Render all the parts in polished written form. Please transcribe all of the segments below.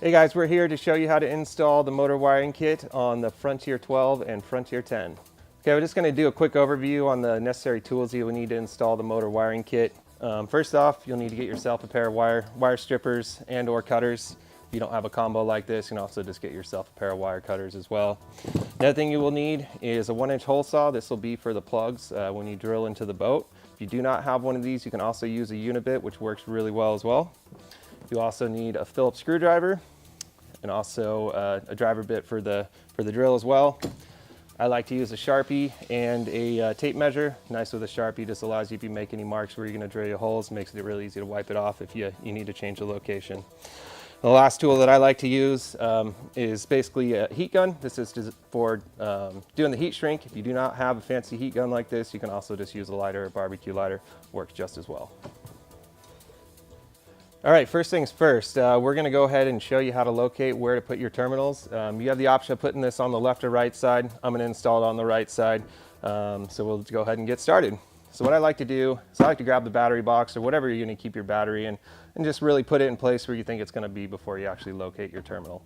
Hey guys, we're here to show you how to install the motor wiring kit on the Frontier 12 and Frontier 10. Okay, we're just going to do a quick overview on the necessary tools you will need to install the motor wiring kit. First off, you'll need to get yourself a pair of wire strippers and or cutters. If you don't have a combo like this, you can also just get yourself a pair of wire cutters as well. Another thing you will need is a 1-inch hole saw. This will be for the plugs when you drill into the boat. If you do not have one of these, you can also use a unibit, which works really well as well. You also need a Phillips screwdriver and also a driver bit for the drill as well. I like to use a Sharpie and a tape measure. Nice with a Sharpie, just allows you, if you make any marks where you're going to drill your holes, makes it really easy to wipe it off if you need to change the location. The last tool that I like to use is basically a heat gun. This is just for doing the heat shrink. If you do not have a fancy heat gun like this, you can also just use a lighter, a barbecue lighter, works just as well. All right, first things first, we're going to go ahead and show you how to locate where to put your terminals. You have the option of putting this on the left or right side. I'm going to install it on the right side, so we'll go ahead and get started. So what I like to do is I like to grab the battery box or whatever you're going to keep your battery in and just really put it in place where you think it's going to be before you actually locate your terminal.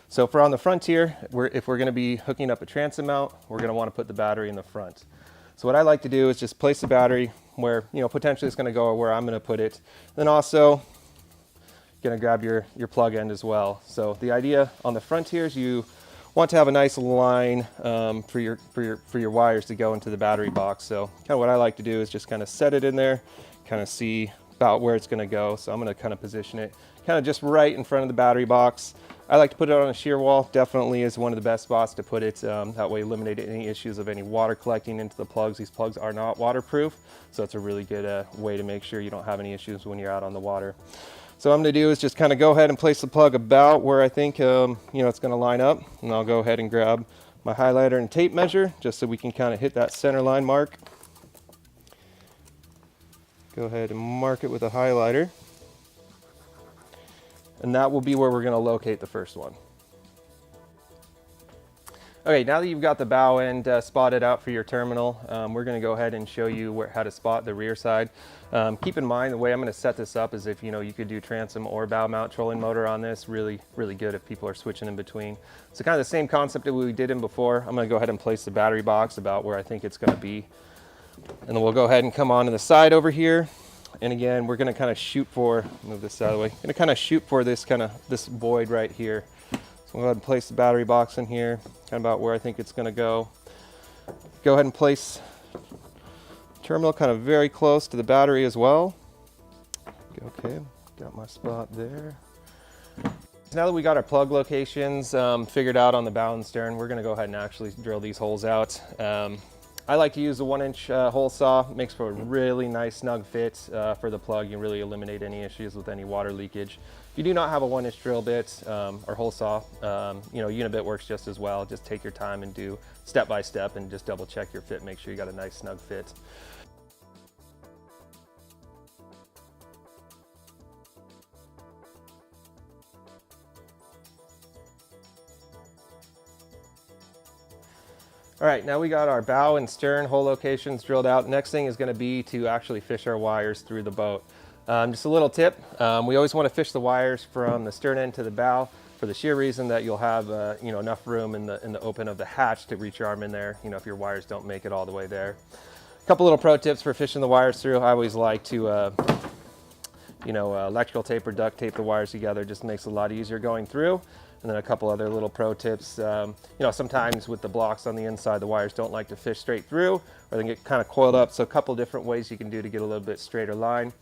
So for on the Frontier, if we're going to be hooking up a transom mount, we're going to want to put the battery in the front. So what I like to do is just place the battery where, potentially it's going to go or where I'm going to put it. Then also going to grab your plug end as well. So the idea on the Frontier is you want to have a nice line for your wires to go into the battery box. So kind of what I like to do is just kind of set it in there, kind of see about where it's going to go. So I'm going to kind of position it kind of just right in front of the battery box. I like to put it on a shear wall. Definitely is one of the best spots to put it. That way eliminate any issues of any water collecting into the plugs. These plugs are not waterproof, so it's a really good way to make sure you don't have any issues when you're out on the water. So what I'm going to do is just kind of go ahead and place the plug about where I think it's going to line up, and I'll go ahead and grab my highlighter and tape measure just so we can kind of hit that center line mark. Go ahead and mark it with a highlighter, and that will be where we're going to locate the first one. Okay, now that you've got the bow end spotted out for your terminal, we're going to go ahead and show you how to spot the rear side. Keep in mind the way I'm going to set this up is if you could do transom or bow mount trolling motor on this, really good if people are switching in between. So kind of the same concept that we did in before. I'm going to go ahead and place the battery box about where I think it's going to be. And then we'll go ahead and come on to the side over here. And again, we're going to kind of shoot for, move this out of the way, going to kind of shoot for this void right here. So we'll go ahead and place the battery box in here, kind of about where I think it's going to go. Go ahead and place terminal kind of very close to the battery as well. Okay, got my spot there. Now that we got our plug locations figured out on the bow and stern, we're going to go ahead and actually drill these holes out. I like to use a 1-inch hole saw. It makes for a really nice snug fit for the plug. You really eliminate any issues with any water leakage. If you do not have a 1-inch drill bit or hole saw, unibit works just as well. Just take your time and do step by step and just double check your fit. Make sure you got a nice snug fit. All right, now we got our bow and stern hole locations drilled out. Next thing is going to be to actually fish our wires through the boat. Just a little tip, we always want to fish the wires from the stern end to the bow for the sheer reason that you'll have enough room in the open of the hatch to reach your arm in there, if your wires don't make it all the way there. A couple little pro tips for fishing the wires through. I always like to electrical tape or duct tape the wires together. Just makes it a lot easier going through. And then a couple other little pro tips. Sometimes with the blocks on the inside, the wires don't like to fish straight through, or they get kind of coiled up. So a couple different ways you can do to get a little bit straighter line.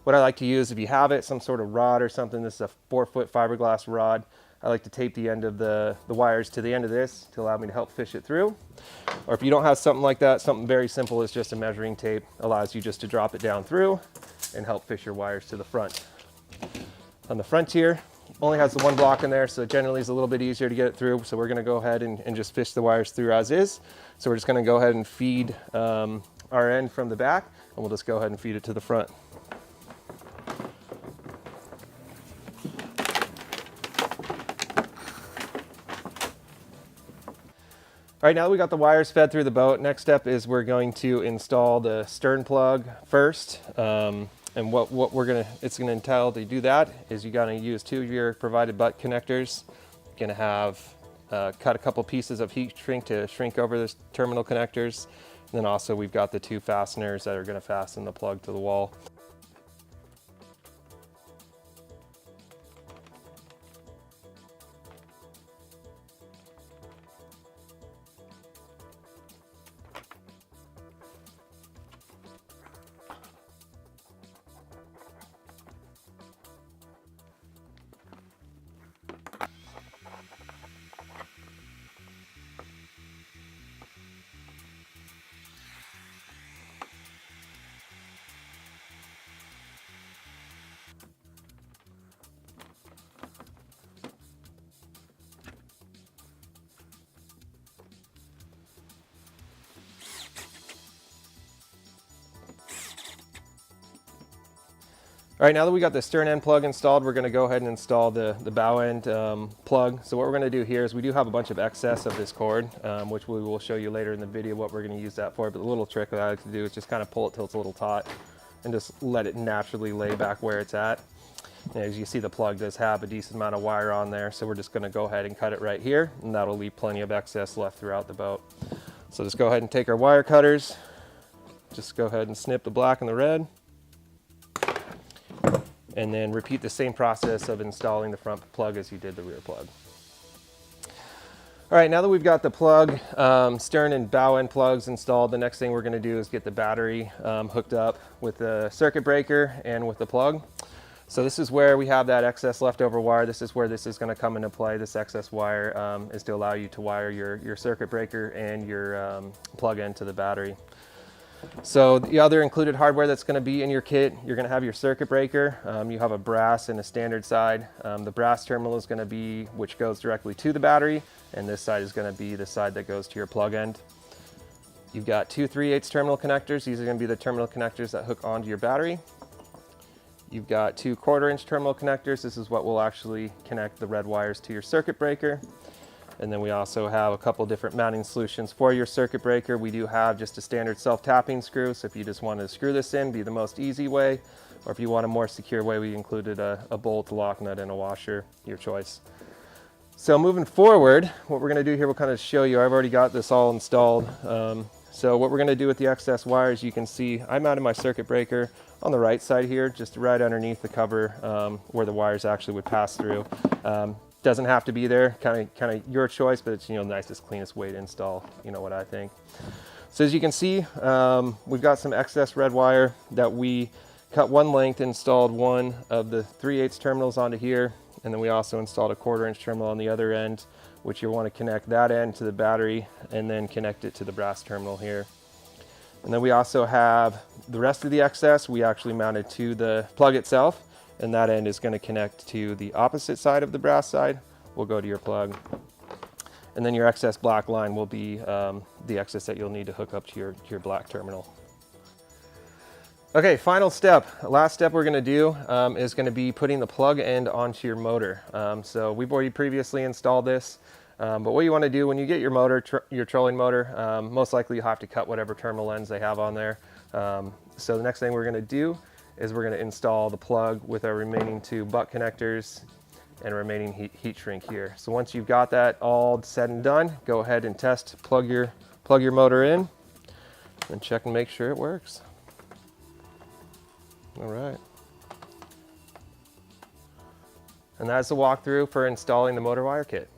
What I like to use, if you have it, some sort of rod or something, this is a 4-foot fiberglass rod. I like to tape the end of the wires to the end of this to allow me to help fish it through. Or if you don't have something like that, something very simple is just a measuring tape. Allows you just to drop it down through and help fish your wires to the front. On the Frontier, only has the one block in there, so generally it's a little bit easier to get it through. So we're going to go ahead and just fish the wires through as is. So we're just going to go ahead and feed our end from the back, and we'll just go ahead and feed it to the front. All right, now that we got the wires fed through the boat, next step is we're going to install the stern plug first. And what it's gonna entail to do that is you're gonna use 2 of your provided butt connectors. You're gonna have cut a couple pieces of heat shrink to shrink over the terminal connectors. And then also we've got the 2 fasteners that are gonna fasten the plug to the wall. All right, now that we got the stern end plug installed, we're gonna go ahead and install the bow end plug. So what we're gonna do here is we do have a bunch of excess of this cord, which we will show you later in the video what we're gonna use that for. But the little trick that I like to do is just kind of pull it till it's a little taut and just let it naturally lay back where it's at. And as you see, the plug does have a decent amount of wire on there. So we're just gonna go ahead and cut it right here, and that'll leave plenty of excess left throughout the boat. So just go ahead and take our wire cutters, just go ahead and snip the black and the red, and then repeat the same process of installing the front plug as you did the rear plug. All right, now that we've got the plug, stern and bow end plugs installed, the next thing we're gonna do is get the battery hooked up with the circuit breaker and with the plug. So this is where we have that excess leftover wire. This is where this is gonna come into play. This excess wire is to allow you to wire your circuit breaker and your plug end to the battery. So the other included hardware that's going to be in your kit, you're going to have your circuit breaker. You have a brass and a standard side. The brass terminal is going to be which goes directly to the battery, and this side is going to be the side that goes to your plug end. You've got 2 3/8 terminal connectors. These are going to be the terminal connectors that hook onto your battery. You've got 2 1/4-inch terminal connectors. This is what will actually connect the red wires to your circuit breaker. And then we also have a couple different mounting solutions for your circuit breaker. We do have just a standard self-tapping screw, so if you just want to screw this in, be the most easy way, or if you want a more secure way, we included a bolt, lock nut, and a washer, your choice. So moving forward, what we're going to do here, we'll kind of show you. I've already got this all installed. So what we're going to do with the excess wires, you can see I mounted my circuit breaker on the right side here, just right underneath the cover where the wires actually would pass through. Doesn't have to be there, kind of your choice, but it's nicest, cleanest way to install, what I think. So as you can see, we've got some excess red wire that we cut one length, installed one of the 3/8 terminals onto here, and then we also installed a 1/4-inch terminal on the other end, which you'll want to connect that end to the battery and then connect it to the brass terminal here. And then we also have the rest of the excess we actually mounted to the plug itself, and that end is going to connect to the opposite side of the brass side. Will go to your plug. And then your excess black line will be the excess that you'll need to hook up to your black terminal. Okay, final step. Last step we're going to do is going to be putting the plug end onto your motor. So we've already previously installed this, but what you want to do when you get your motor, your trolling motor, most likely you'll have to cut whatever terminal ends they have on there. So the next thing we're going to do is we're going to install the plug with our remaining 2 butt connectors and remaining heat shrink here. So once you've got that all said and done, go ahead and plug your motor in and check and make sure it works. All right. And that's the walkthrough for installing the motor wire kit.